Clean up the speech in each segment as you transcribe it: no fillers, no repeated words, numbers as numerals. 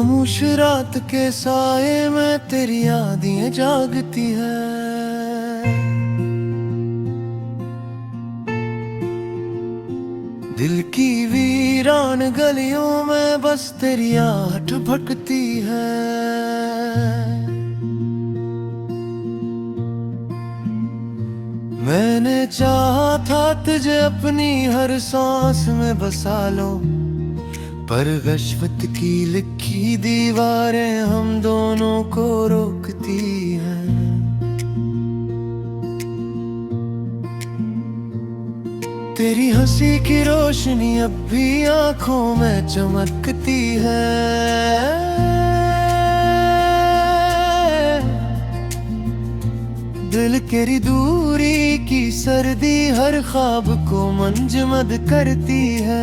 खामोश रात के साए में तेरी यादें जागती है। दिल की वीरान गलियों में बस तेरी आहट भटकती है। मैंने चाहा था तुझे अपनी हर सांस में बसा लो, पर गशवत की लिखी दीवारें हम दोनों को रोकती हैं। तेरी हंसी की रोशनी अब भी आंखों में चमकती है। दिल केरी दूरी की सर्दी हर ख्वाब को मंजमद करती है।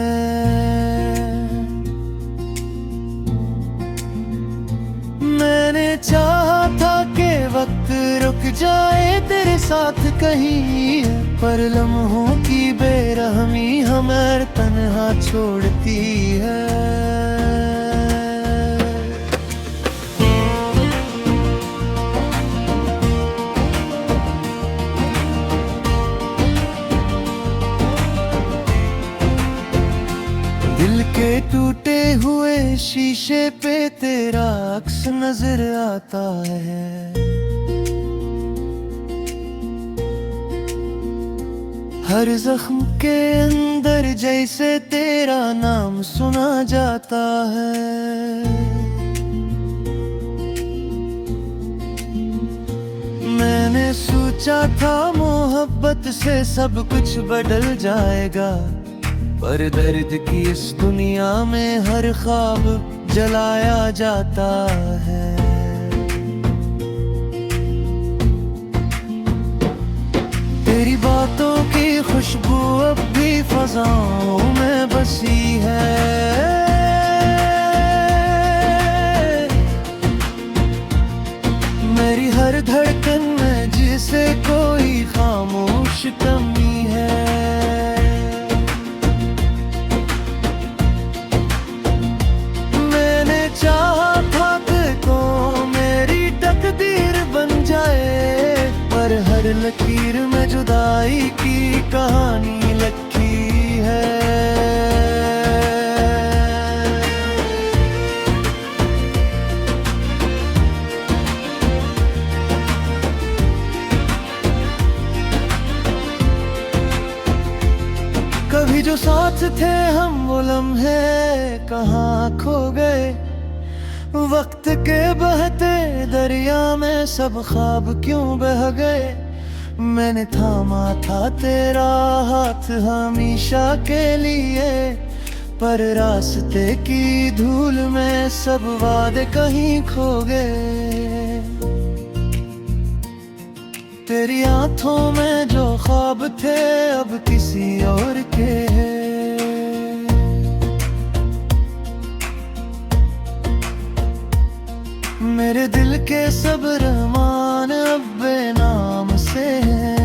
मैंने चाहा था कि वक्त रुक जाए तेरे साथ कहीं, पर लम्हों की बेरहमी हमें तन्हा छोड़ती है। दिल के टूटे हुए शीशे पे तेरा अक्स नजर आता है। हर जख्म के अंदर जैसे तेरा नाम सुना जाता है। मैंने सोचा था मोहब्बत से सब कुछ बदल जाएगा, पर दर्द की इस दुनिया में हर ख्वाब जलाया जाता है। तेरी बातों की खुशबू अब भी फज़ाओं में बसी है। मेरी हर धड़कन में जिसे कोई खामोश कमी है। मैंने चाहा था कि तो मेरी तकदीर बन जाए, पर हर लकीर में जुदाई की कहानी लिखी है। कभी जो साथ थे हम वो लम्हे कहाँ खो गए। वक्त के बहते दरिया में सब ख्वाब क्यों बह गए। मैंने थामा था तेरा हाथ हमेशा के लिए, पर रास्ते की धूल में सब वादे कहीं खो गए। तेरी आंखों में जो ख्वाब थे अब किसी और के हैं। मेरे दिल के सब रहमान अब बेनाम से हैं।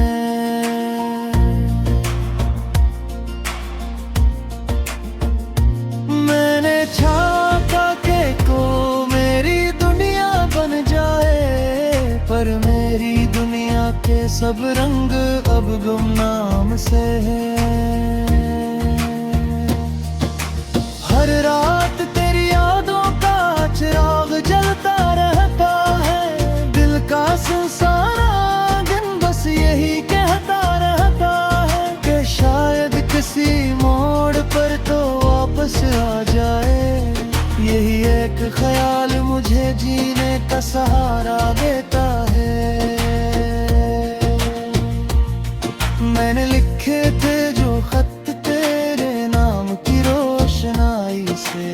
मैंने चाहा कि को मेरी दुनिया बन जाए, पर मेरी दुनिया के सब रंग अब गुमनाम से हैं। हर रात तेरी यादों का चिराग जलता रहता है। दिल का संसार आंगन बस यही कहता रहता है कि शायद किसी मोड़ पर तो वापस आ जाए। यही एक ख्याल मुझे जीने का सहारा देता है। मैंने लिखे थे जो खत तेरे नाम की रोशनाई से,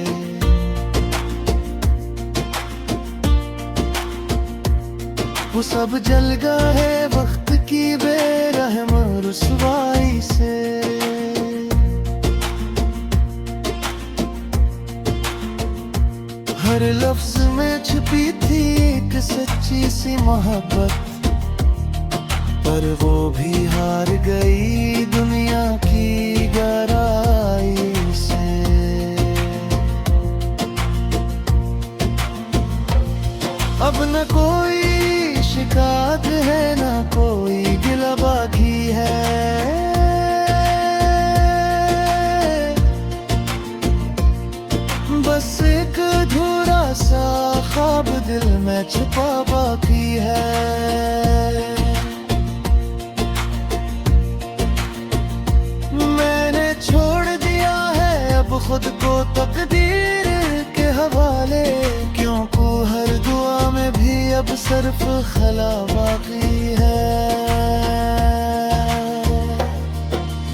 वो सब जल गए वक्त की बेरहम रुसवाई से। हर लफ्ज में छुपी थी एक सच्ची सी मोहब्बत, पर वो भी हार गई दुनिया की गहराई से। न कोई शिकायत है, न कोई गिला बाकी है। बस एक अधूरा सा ख्वाब दिल में छुपा बाकी है। मैंने छोड़ दिया है अब खुद को तकदीर के हवाले, क्योंकि हर दुआ में भी अब सिर्फ खला बाकी है।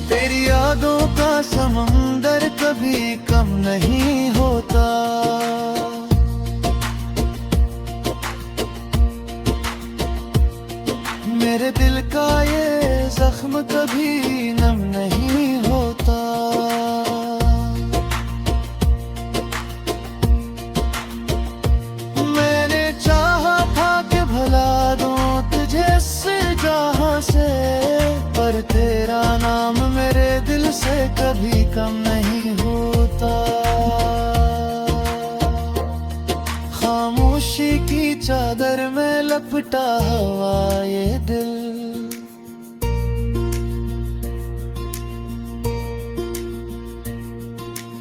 तेरी यादों का समंदर कभी कम नहीं होता, मेरे दिल का ये जख्म कभी नम नहीं होता। मैंने चाहा था कि भला दूं तुझे इस जहां से, पर तेरा नाम मेरे दिल से कभी कम नहीं होता। खामोशी की चादर में लपटा हुआ ये दिल,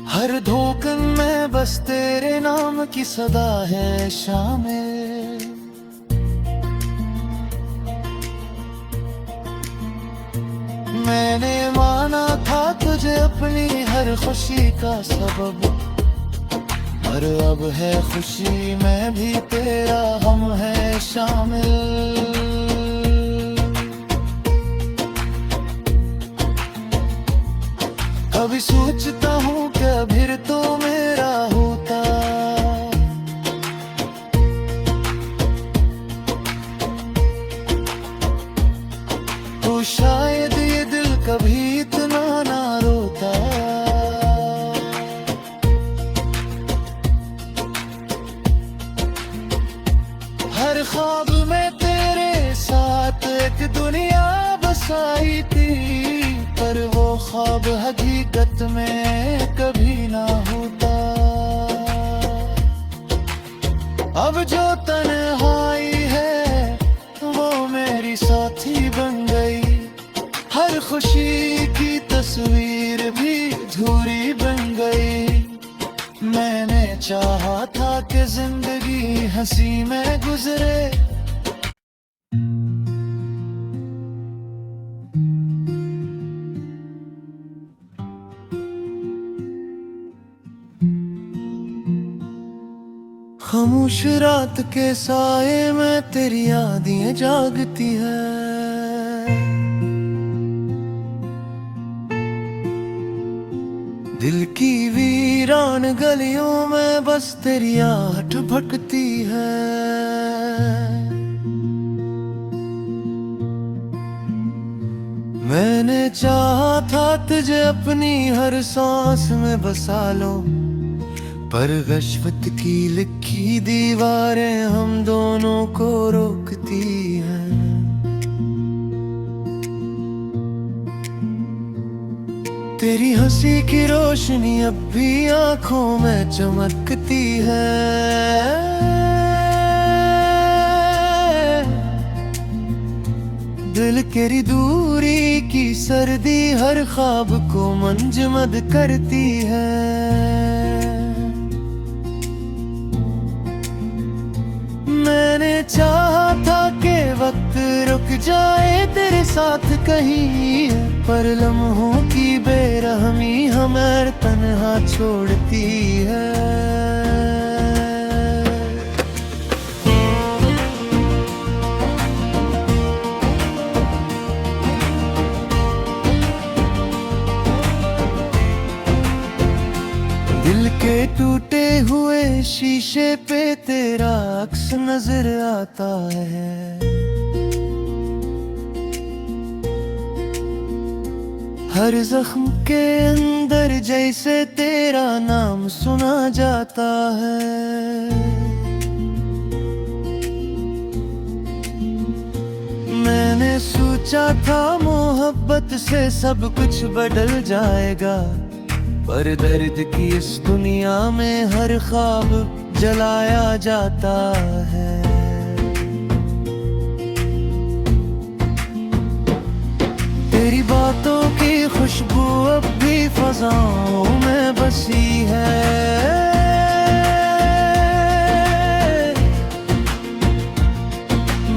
हर धोखन में बस तेरे नाम की सदा है शामिल। मैंने माना था तुझे अपनी हर खुशी का सबब, और अब है खुशी में भी तेरा हम है शामिल। कभी सोचता हूँ कि फिर तो मेरा होता, तो शायद ये दिल कभी इतना ना रोता। हर ख्वाब में तेरे साथ एक दुनिया बसाई थी, पर वो ख्वाब हकीकत में कभी ना होता। अब जो तन्हाई है वो मेरी साथी बन गई, हर खुशी की तस्वीर भी अधूरी बन गई। मैंने चाहा था कि जिंदगी हंसी में गुजरे, खामोश रात के साए में तेरी यादें जागती है। दिल की वीरान गलियों में बस तेरी आहट भटकती है। मैंने चाहा था तुझे अपनी हर सांस में बसा लो, पर गश्वत की लिखी दीवारें हम दोनों को रोकती हैं। तेरी हंसी की रोशनी अब भी आंखों में चमकती है। दिल केरी दूरी की सर्दी हर ख्वाब को मंजमद करती है। मैंने चाहा था कि वक्त रुक जाए तेरे साथ कहीं, पर लम्हों की बेरहमी हमें तन्हा छोड़ती है। दिल के टूटे हुए शीशे पे तेरा अक्स नजर आता है। हर जख्म के अंदर जैसे तेरा नाम सुना जाता है। मैंने सोचा था मोहब्बत से सब कुछ बदल जाएगा, पर दर्द की इस दुनिया में हर ख्वाब जलाया जाता है। फजाओं में बसी है।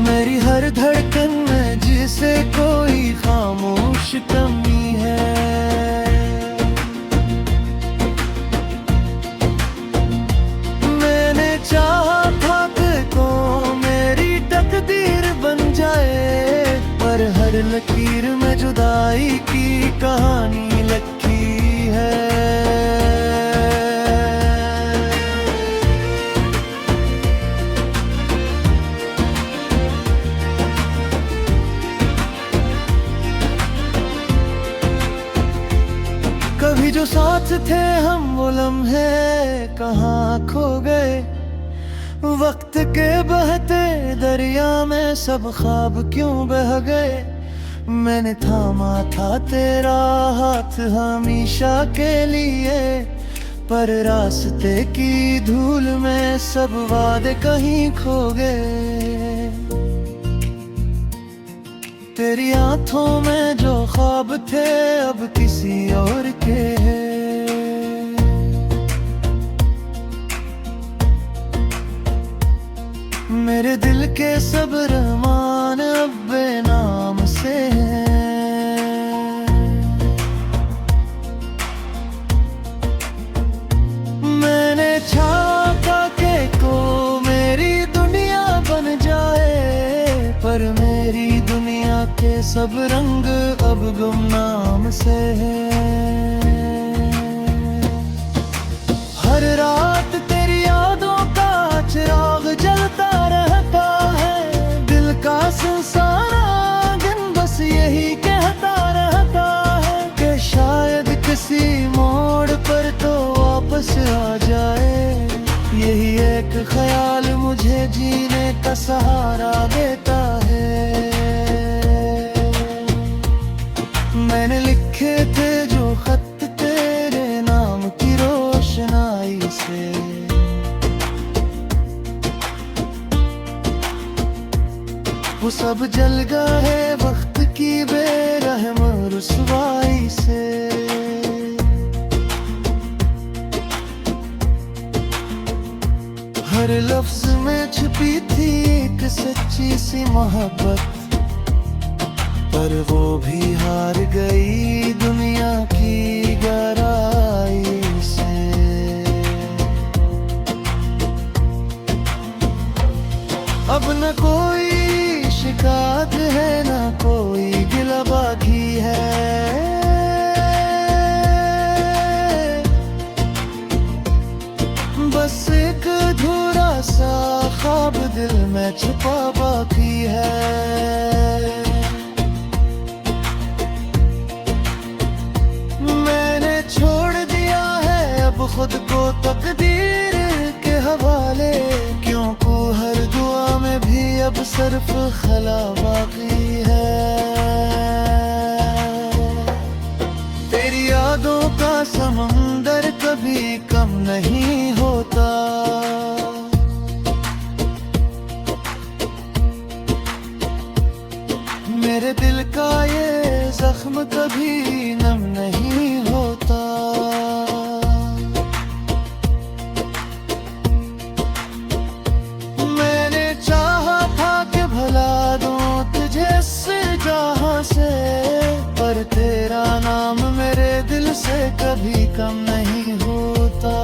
मेरी हर धड़कन में जिसे कोई खामोश कमी है। मैंने चाहा था कि को मेरी तकदीर बन जाए, पर हर लकीर में जुदाई की कहानी लिखी है। कभी जो साथ थे हम वो लम्हे कहाँ खो गए। वक्त के बहते दरिया में सब ख्वाब क्यों बह गए। मैंने थामा था तेरा हाथ हमेशा के लिए, पर रास्ते की धूल में सब वादे कहीं खो गए। तेरी आंखों में जो ख्वाब थे अब किसी और के हैं। मेरे दिल के सब रहमान अब बेनाम से हैं। मैंने चाहा कि को मेरी दुनिया बन जाए, पर मेरी दुनिया के सब रंग अब गुमनाम से हैं। हर रात तेरी यादों का चिराग जलता रहता है। दिल का संसार आंगन बस यही कहता रहता है कि शायद किसी मोड़ पर तो वापस आ जाए। यही एक ख्याल मुझे जीने का सहारा देता है। मैंने लिखे थे जो खत तेरे नाम की रोशनाई से, वो सब जल गए वक्त की बेरहम रुसवाई से। हर लफ्ज में छुपी थी एक सच्ची सी मोहब्बत, पर वो भी हार गई दुनिया की गहराई से। अब न कोई शिकायत है न कोई गिला बाकी है। बस एक अधूरा सा ख्वाब दिल में छुपा बाकी है। मैंने छोड़ दिया है अब खुद को तकदीर के हवाले, क्योंकि हर दुआ में भी अब सिर्फ खला बाकी है। तेरी यादों का समंदर कभी कम नहीं होता। मेरे दिल का ये जख्म कभी नम नहीं होता। मैंने चाहा था कि भला दूं तुझे इस जहां से, पर तेरा नाम मेरे दिल से कभी कम नहीं होता।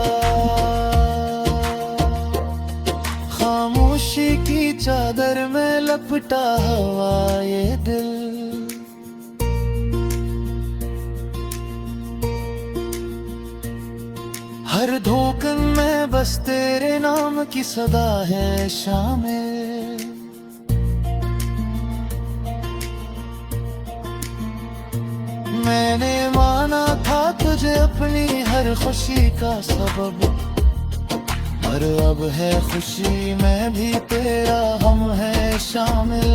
खामोशी की चादर में लपटा हुआ ये दिल, हर धोखन में बस तेरे नाम की सदा है शामिल। मैंने माना था तुझे अपनी हर खुशी का सबब, पर अब है खुशी में भी तेरा हम है शामिल।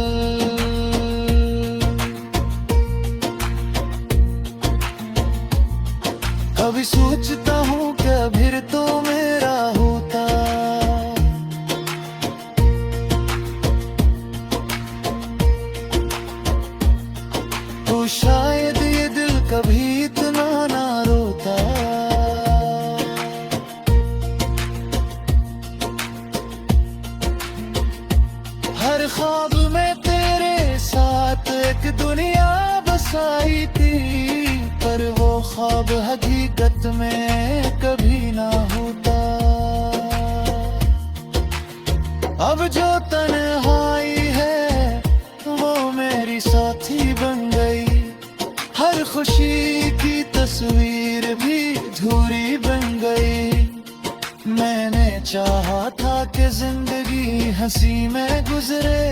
कभी सोचता हूँ कि फिर तो मेरा होता, तो शायद ये दिल कभी इतना ना रोता। में तेरे साथ एक दुनिया बसाई थी, पर वो ख्वाब हकीकत में कभी ना होता। अब जो तन्हाई है वो मेरी साथी बन गई, हर खुशी की तस्वीर भी अधूरी बन गई। मैंने चाहा था कि जिंदगी हंसी में गुजरे,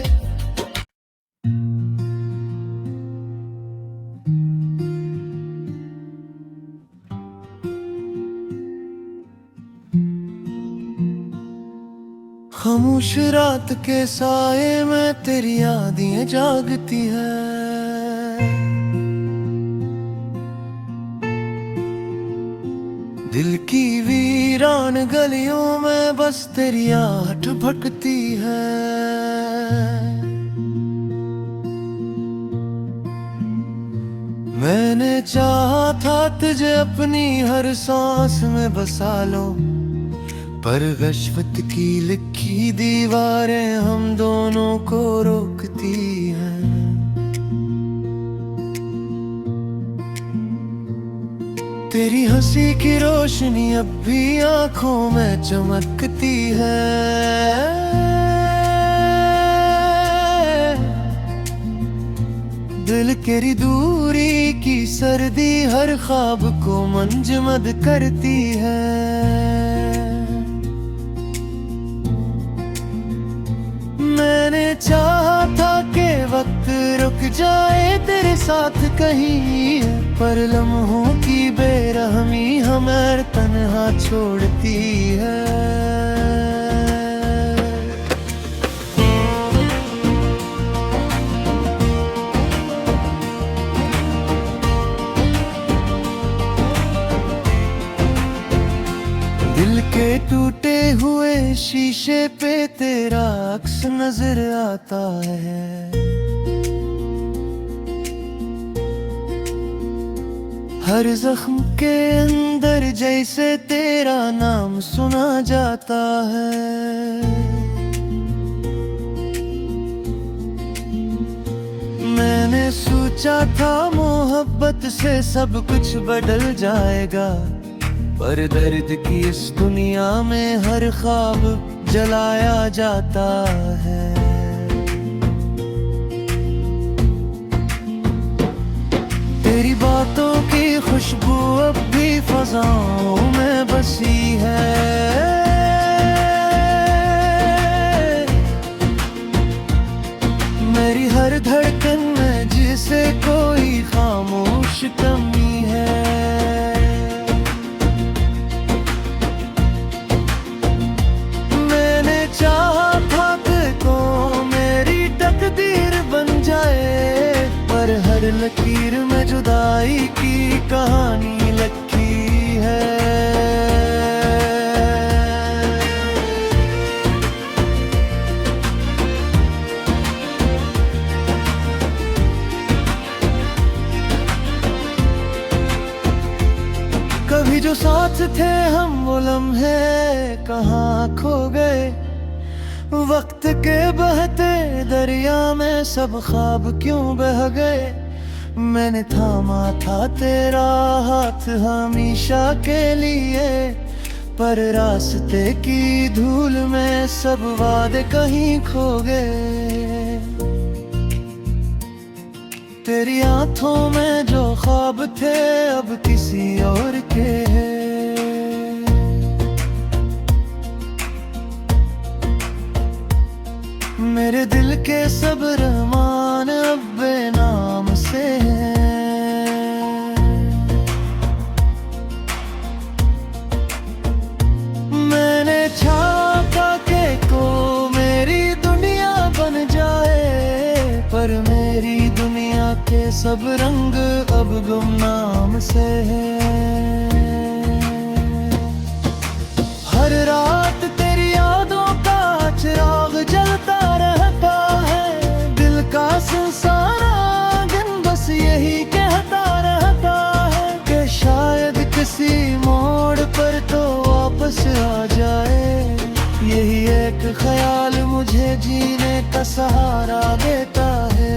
खामोश रात के साए में तेरी यादें जागती है। दिल की वीरान गलियों में बस तेरी आहट भटकती है। मैंने चाहा था तुझे अपनी हर सांस में बसा लो, पर रिश्वत की लिखी दीवारें हम दोनों को रोकती हैं। तेरी हंसी की रोशनी अब भी आंखों में चमकती है। दिल केरी दूरी की सर्दी हर ख्वाब को मंजमद करती है। मैंने चाहा था कि वक्त रुक जाए तेरे साथ कहीं, पर लम्हों की बेरहमी हमें तन्हा छोड़ती है। दिल के टूटे हुए शीशे पे तेरा अक्स नजर आता है। हर जख्म के अंदर जैसे तेरा नाम सुना जाता है। मैंने सोचा था मोहब्बत से सब कुछ बदल जाएगा, पर दर्द की इस दुनिया में हर ख्वाब जलाया जाता है। तेरी बातों की खुशबू अब भी फज़ाओं में बसी है। मेरी हर धड़कन में जिसे कोई खामोश कमी है। मैंने चाहा था कि तो मेरी तकदीर बन जाए, पर हर लकीर में जुदाई की कहानी लिखी है। कभी जो साथ थे हम वो लम्हे कहाँ खो गए, वक्त के बहते दरिया में सब ख्वाब क्यों बह गए। मैंने थामा था तेरा हाथ हमेशा के लिए, पर रास्ते की धूल में सब वादे कहीं खो गए। तेरी आंखों में जो ख्वाब थे अब किसी और के हैं। मेरे दिल के सब रहमान अब बेनाम से हैं। मैंने चाहा कि को मेरी दुनिया बन जाए, पर मेरी दुनिया के सब रंग अब गुमनाम से हैं। हर रात तेरी यादों का चिराग जलता रहता है। दिल का संसार आंगन बस यही कहता रहता है कि शायद किसी मोड़ पर तो वापस आ जाए। यही एक ख्याल मुझे जीने का सहारा देता है।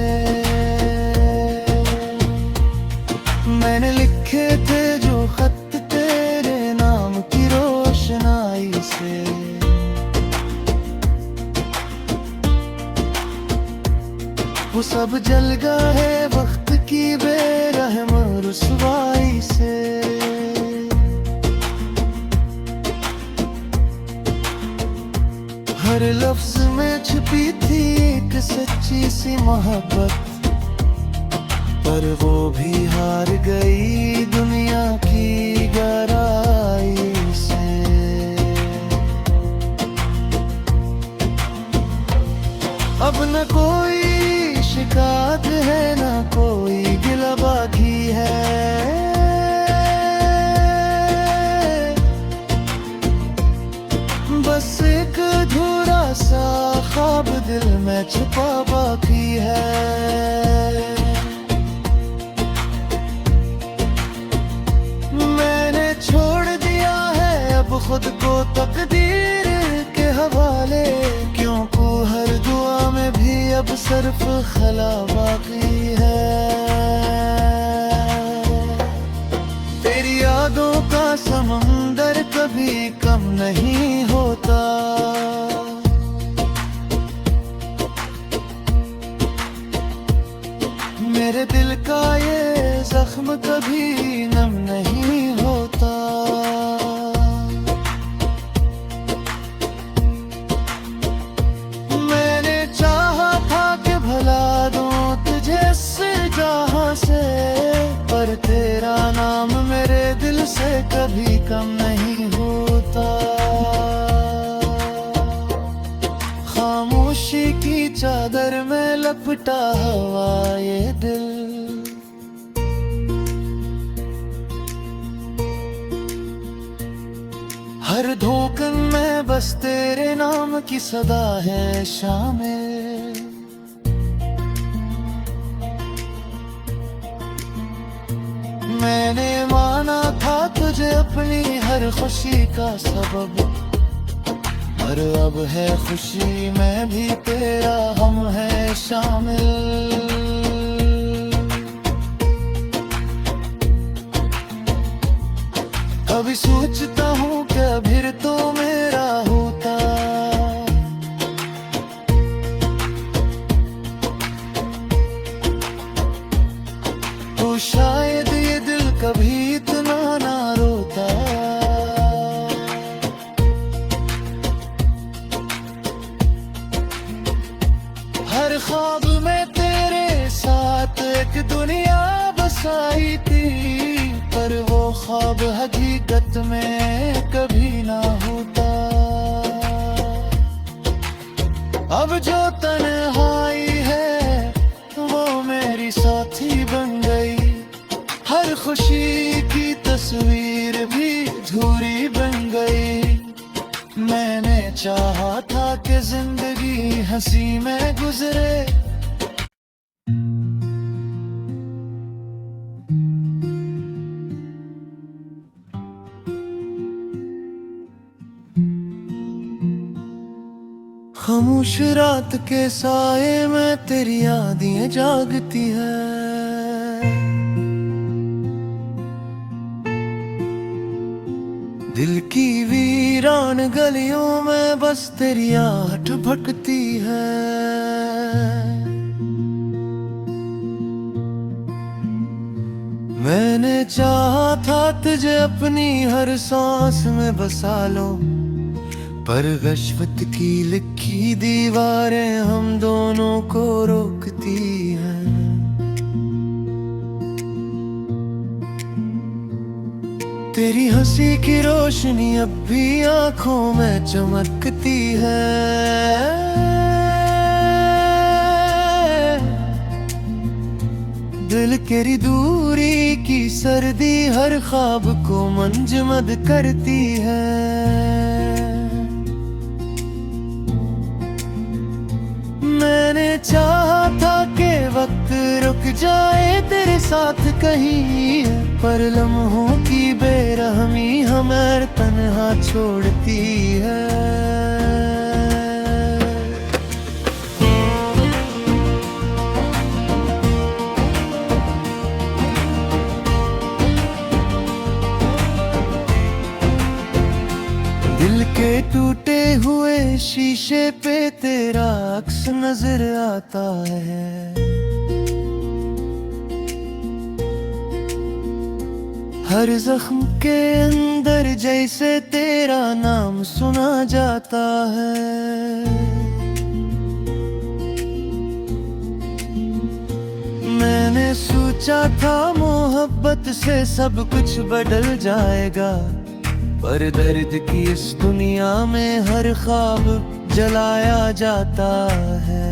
मैंने लिखे थे जो खत तेरे नाम की रोशनाई से, वो सब जल गए वक्त की बेरहम रुसवाई से। हर लफ्ज में छुपी थी एक सच्ची सी मोहब्बत, पर वो भी हार गई दुनिया की गहराई से। अब न कोई शिकायत है न कोई गिला बाकी है, बस एक अधूरा सा ख्वाब दिल में छुपा बाकी है। मैंने छोड़ दिया है अब खुद को तकदीर के हवाले, क्योंकि हर दुआ में भी अब सिर्फ खला बाकी है। तेरी यादों का समंदर कभी कम नहीं होता, मेरे दिल का ये जख्म कभी नम नहीं होता। मैंने चाहा था कि भला दूं तुझे इस जहां से, पर तेरा नाम मेरे दिल से कभी कम नहीं होता। खामोशी की चादर में लपटा हुआ ये दिल, हर धोखन में बस तेरे नाम की सदा है शामिल। मैंने माना था तुझे अपनी हर खुशी का सबब, पर अब है खुशी में भी तेरा हम है शामिल। कभी सोचता हूँ कि फिर तो मेरा होता, तो शायद ये दिल कभी इतना ना रोता। हर ख्वाब में तेरे साथ एक दुनिया बसाई थी, पर वो ख्वाब हकीकत में कभी ना होता। अब जो तन्हाई है वो मेरी साथी बन गई, हर खुशी की तस्वीर भी अधूरी बन गई। मैंने चाहा था कि जिंदगी हंसी में गुजरे, खामोश रात के साए में तेरी यादें जागती है। दिल की वीरान गलियों में बस तेरी आहट भटकती है। मैंने चाहा था तुझे अपनी हर सांस में बसा लो, पर गश्वत की लिखी दीवारें हम दोनों को रोकती हैं। तेरी हंसी की रोशनी अब भी आंखों में चमकती है। दिल केरी दूरी की सर्दी हर ख्वाब को मंजमद करती है। मैंने चाहा था कि वक्त रुक जाए तेरे साथ कहीं, पर लम्हों की बेरहमी हमें तन्हा छोड़ती है। टूटे हुए शीशे पे तेरा अक्स नजर आता है। हर जख्म के अंदर जैसे तेरा नाम सुना जाता है। मैंने सोचा था मोहब्बत से सब कुछ बदल जाएगा, पर दर्द की इस दुनिया में हर ख्वाब जलाया जाता है।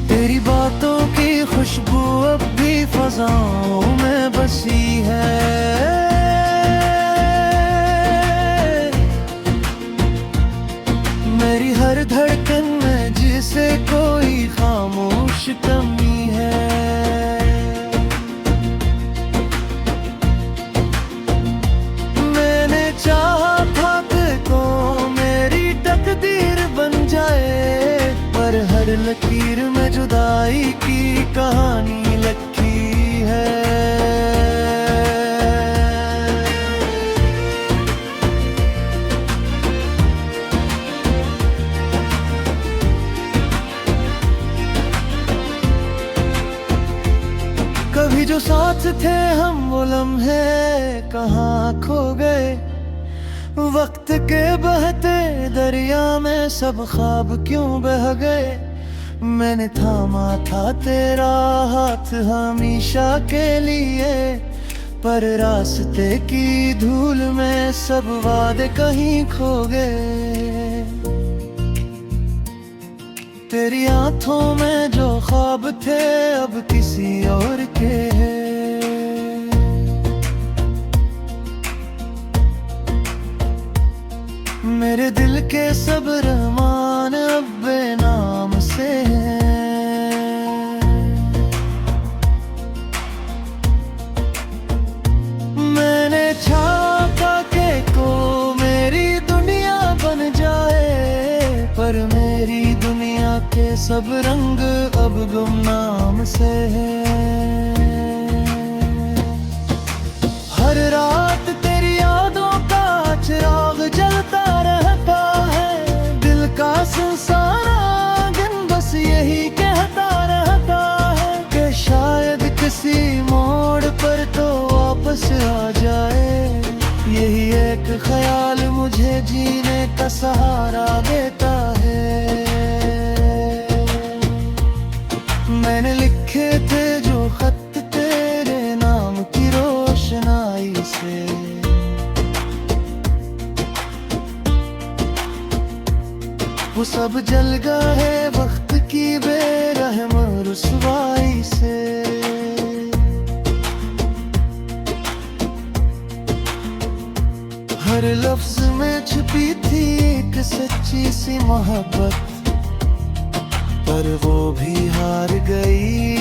तेरी बातों की खुशबू अब भी फज़ाओं में बसी है। मेरी हर धड़कन में जिसे कोई खामोश कमी है। मैंने चाहा था कि तो मेरी तकदीर बन जाए, पर हर लकीर में जुदाई की कहानी लिखी है। कभी जो साथ थे हम वो लम्हे कहाँ खो गए। वक्त के बहते दरिया में सब ख्वाब क्यों बह गए। मैंने थामा था तेरा हाथ हमेशा के लिए, पर रास्ते की धूल में सब वादे कहीं खो गए। तेरी आंखों में जो ख्वाब थे अब किसी और के हैं। मेरे दिल के सब रहमान अब बेनाम से हैं। मैंने चाहा कि को मेरी दुनिया बन जाए, पर मेरी दुनिया के सब रंग अब गुमनाम से हैं। हर रात तेरी यादों का चिराग जलता रहता है। दिल का संसार आंगन बस यही कहता रहता है कि शायद किसी मोड़ पर तो वापस आ जाए। यही एक ख्याल मुझे जीने का सहारा देता है। मैंने लिखे थे जो खत तेरे नाम की रोशनाई से, वो सब जल गए वक्त की बेरहम रुसवाई से। हर लफ्ज में छुपी थी एक सच्ची सी मोहब्बत, पर वो भी हार गई